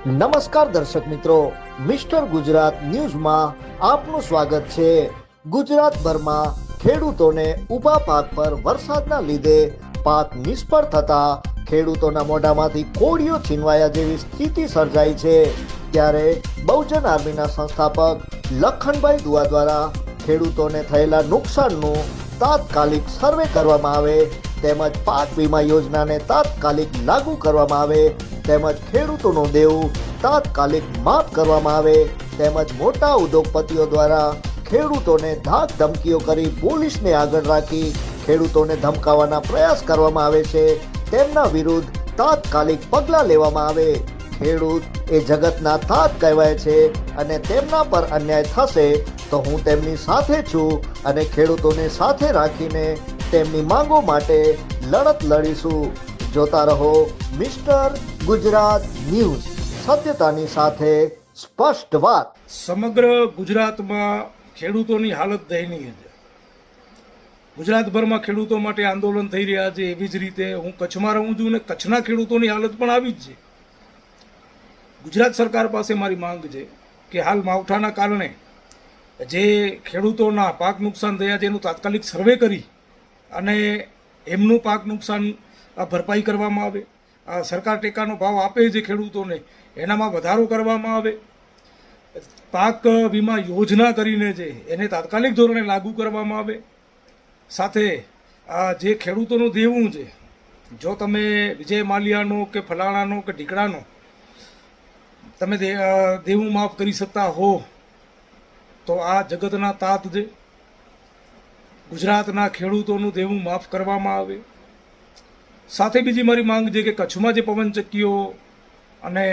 નમસ્કાર દર્શક મિત્રો, મિસ્ટર ગુજરાત ન્યૂઝમાં આપનું સ્વાગત છે। ગુજરાતભરમાં ખેડૂતોને ઊભા પાક પર વરસાદના લીધે પાક નિષ્ફળ થતા ખેડૂતોના મોઢામાંથી કોળીઓ છીનવાયા જેવી સ્થિતિ સર્જાઈ છે। ત્યારે બહુજન આર્મીના સંસ્થાપક લખનભાઈ દુઆ દ્વારા ખેડૂતોને થયેલા નુકસાનનું તાત્કાલિક સર્વે કરવામાં આવે તેમજ પાક વીમા યોજનાને તાત્કાલિક લાગુ કરવામાં આવે તેમજ ખેડૂતોનું દેવું તાત્કાલિક માફ કરવામાં આવે તેમજ મોટા ઉદ્યોગપતિઓ દ્વારા ખેડૂતોને ધાક ધમકીઓ કરી પોલીસને આગળ રાખી ખેડૂતોને ધમકાવવાના પ્રયાસ કરવામાં આવે છે। તેમના વિરુદ્ધ તાત્કાલિક પગલાં લેવામાં આવે। ખેડૂત એ જગતના તાત કહેવાય છે અને તેમના પર અન્યાય થશે તો હું તેમની સાથે છું અને ખેડૂતોને સાથે રાખીને તેમની માંગો માટે લડત લડીશું। જોતા રહો મિસ્ટર ગુજરાત ન્યૂઝ, સત્યતાની સાથે સ્પષ્ટ વાત। સમગ્ર ગુજરાતમાં ખેડૂતોની હાલત દયનીય છે। ગુજરાતભરમાં ખેડૂતો માટે આંદોલન થઈ રહ્યા છે। એવી જ રીતે હું કચ્છમાં રહું છું ને કચ્છના ખેડૂતોની હાલત પણ આવી જ છે। ગુજરાત સરકાર પાસે મારી માંગ છે કે હાલ માવઠાના કારણે જે ખેડૂતોના પાક નુકસાન થયા છે એનું તાત્કાલિક સર્વે કરી અને એમનું પાક નુકસાન ભરપાઈ કરવામાં આવે। સરકાર ટેકાનો ભાવ આપે છે ખેડૂતોને એનામાં વધારો કરવામાં આવે। પાક વીમા યોજના કરીને છે એને તાત્કાલિક ધોરણે લાગુ કરવામાં આવે। સાથે જે ખેડૂતોનું દેવું છે, જો તમે વિજય માલ્યાનો કે ફલાણાનો કે ઢીકડાનો તમે દેવું માફ કરી શકતા હો તો આ જગતના તાત છે। ગુજરાતના ખેડૂતોનું દેવું માફ કરવામાં આવે। સાથે બીજી મારી માંગ છે કે કચ્છમાં જે પવનચક્કીઓ અને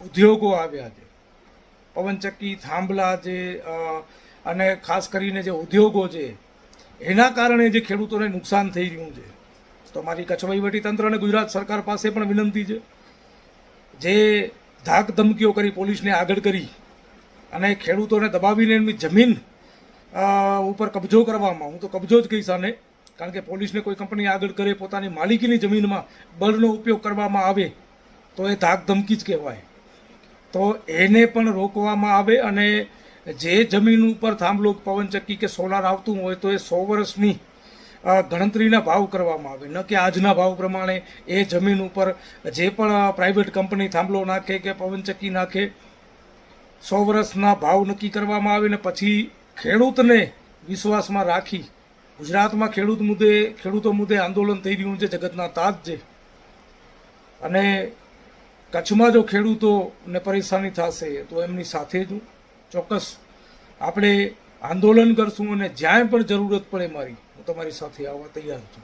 ઉદ્યોગો આવ્યા છે, પવનચક્કી થાંભલા છે અને ખાસ કરીને જે ઉદ્યોગો છે એના કારણે જે ખેડૂતોને નુકસાન થઈ રહ્યું છે, તો મારી કચ્છ વહીવટીતંત્ર અને ગુજરાત સરકાર પાસે પણ વિનંતી છે જે ધાક ધમકીઓ કરી પોલીસને આગળ કરી અને ખેડૂતોને દબાવીને એમની જમીન ઉપર કબજો કરવામાં, હું તો કબજો જ કહીશ આને, કારણ કે પોલીસને કોઈ કંપની આગળ કરે પોતાની માલિકીની જમીનમાં બળનો ઉપયોગ કરવામાં આવે તો એ ધાક ધમકી જ કહેવાય। તો એને પણ રોકવામાં આવે અને જે જમીન ઉપર થાંભલો પવનચક્કી કે સોલાર આવતું હોય તો એ 100 વર્ષની ગણતરીના ભાવ કરવામાં આવે, ન કે આજના ભાવ પ્રમાણે એ જમીન ઉપર જે પણ પ્રાઇવેટ કંપની થાંભલો નાખે કે પવનચક્કી નાખે 100 વર્ષના ભાવ નક્કી કરવામાં આવે ને પછી ખેડૂતને વિશ્વાસમાં રાખી ગુજરાતમાં ખેડૂતો મુદ્દે આંદોલન થઈ રહ્યું છે, જગતના તાત છે। અને કચ્છમાં જો ખેડૂતોને પરેશાની થશે તો એમની સાથે જ ચોક્કસ આપણે આંદોલન કરશું અને જ્યાં પણ જરૂરત પડે હું તમારી સાથે આવવા તૈયાર છું।